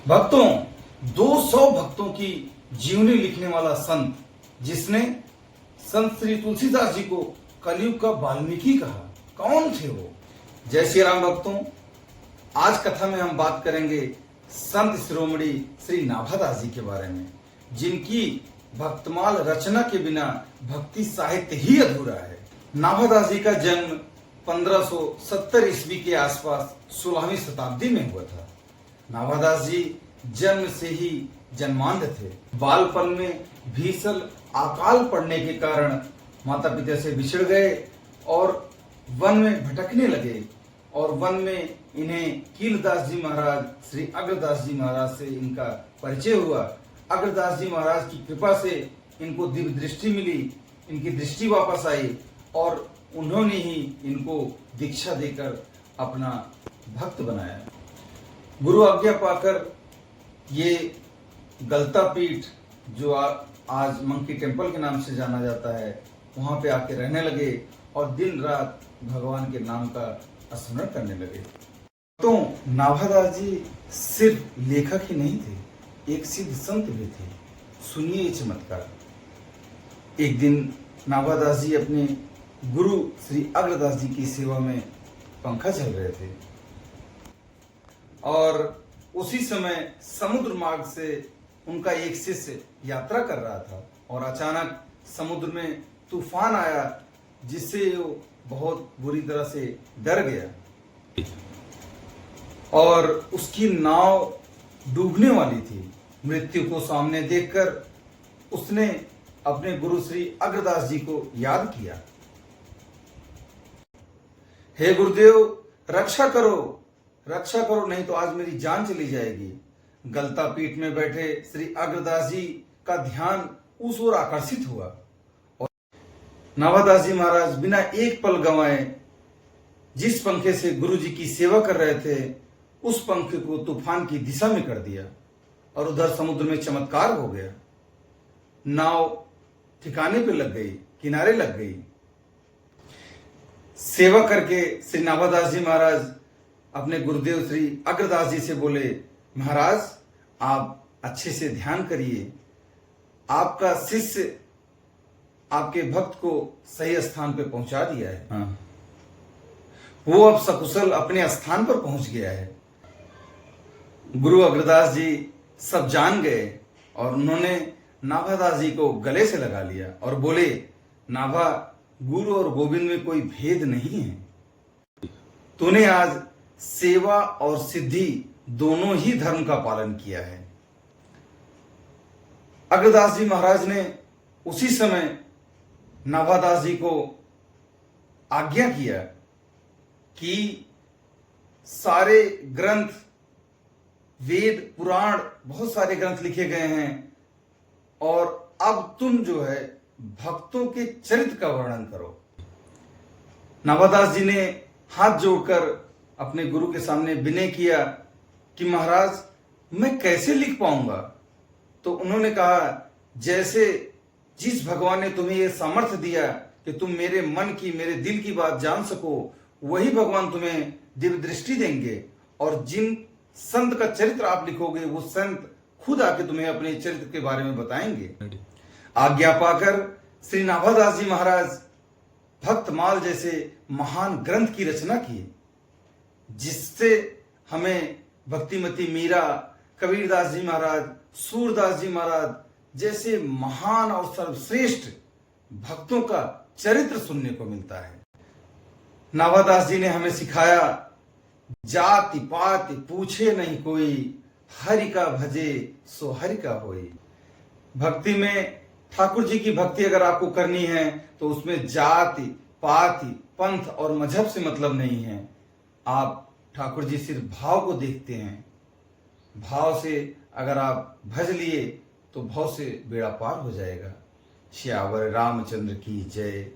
भक्तों, 200 भक्तों की जीवनी लिखने वाला संत, जिसने संत श्री तुलसीदास जी को कलयुग का वाल्मीकि कहा, कौन थे वो? जय श्री राम भक्तों, आज कथा में हम बात करेंगे संत शिरोमणि श्री नाभादास जी के बारे में, जिनकी भक्तमाल रचना के बिना भक्ति साहित्य ही अधूरा है। नाभादास जी का जन्म 1570 ईस्वी के आसपास 16वीं शताब्दी में हुआ था। नाभादास जी जन्म से ही जन्मांध थे। बालपन में भीषण अकाल पड़ने के कारण माता पिता से बिछड़ गए और वन में भटकने लगे और वन में इन्हें कीलदास जी महाराज, श्री अग्रदास जी महाराज से इनका परिचय हुआ। अग्रदास जी महाराज की कृपा से इनको दिव्य दृष्टि मिली, इनकी दृष्टि वापस आई और उन्होंने ही इनको दीक्षा देकर अपना भक्त बनाया। गुरु आज्ञा पाकर ये गलता पीठ, जो आज मंकी टेम्पल के नाम से जाना जाता है, वहां पे आके रहने लगे और दिन रात भगवान के नाम का स्मरण करने लगे। तो नाभादास जी सिर्फ लेखक ही नहीं थे, एक सिद्ध संत भी थे। सुनिए ये चमत्कार। एक दिन नाभादास जी अपने गुरु श्री अग्रदास जी की सेवा में पंखा चल रहे थे और उसी समय समुद्र मार्ग से उनका एक शिष्य यात्रा कर रहा था और अचानक समुद्र में तूफान आया, जिससे वो बहुत बुरी तरह से डर गया और उसकी नाव डूबने वाली थी। मृत्यु को सामने देखकर उसने अपने गुरु श्री अग्रदास जी को याद किया। हे गुरुदेव, रक्षा करो, रक्षा करो, नहीं तो आज मेरी जान चली जाएगी। गलता पीठ में बैठे श्री अग्रदास जी का ध्यान उस ओर आकर्षित हुआ और नाभादास जी महाराज बिना एक पल गंवाए जिस पंखे से गुरु जी की सेवा कर रहे थे, उस पंखे को तूफान की दिशा में कर दिया और उधर समुद्र में चमत्कार हो गया। नाव ठिकाने पे लग गई, किनारे लग गई। सेवा करके श्री नाभादास जी महाराज अपने गुरुदेव श्री अग्रदास जी से बोले, महाराज आप अच्छे से ध्यान करिए, आपका शिष्य आपके भक्त को सही स्थान पे पहुंचा दिया है। वो अब सकुशल अपने स्थान पर पहुंच गया है। गुरु अग्रदास जी सब जान गए और उन्होंने नाभादास जी को गले से लगा लिया और बोले, नाभा, गुरु और गोविंद में कोई भेद नहीं है। तूने आज सेवा और सिद्धि दोनों ही धर्म का पालन किया है। अग्रदास जी महाराज ने उसी समय नाभादास जी को आज्ञा किया कि सारे ग्रंथ, वेद, पुराण, बहुत सारे ग्रंथ लिखे गए हैं और अब तुम जो है भक्तों के चरित्र का वर्णन करो। नाभादास जी ने हाथ जोड़कर अपने गुरु के सामने विनय किया कि महाराज मैं कैसे लिख पाऊंगा। तो उन्होंने कहा, जैसे जिस भगवान ने तुम्हें यह सामर्थ्य दिया कि तुम मेरे मन की, मेरे दिल की बात जान सको, वही भगवान तुम्हें दिव्य दृष्टि देंगे और जिन संत का चरित्र आप लिखोगे, वो संत खुद आके तुम्हें अपने चरित्र के बारे में बताएंगे। आज्ञा पाकर श्री नाभादास जी महाराज भक्तमाल जैसे महान ग्रंथ की रचना की, जिससे हमें भक्तिमती मीरा, कबीरदास जी महाराज, सूरदास जी महाराज जैसे महान और सर्वश्रेष्ठ भक्तों का चरित्र सुनने को मिलता है। नाभादास जी ने हमें सिखाया, जाति पाति पूछे नहीं कोई, हरि का भजे सो हरि का होई। भक्ति में ठाकुर जी की भक्ति अगर आपको करनी है तो उसमें जाति, पाति, पंथ और मजहब से मतलब नहीं है। आप ठाकुर जी सिर्फ भाव को देखते हैं। भाव से अगर आप भज लिए तो भाव से बेड़ा पार हो जाएगा। श्यावर रामचंद्र की जय।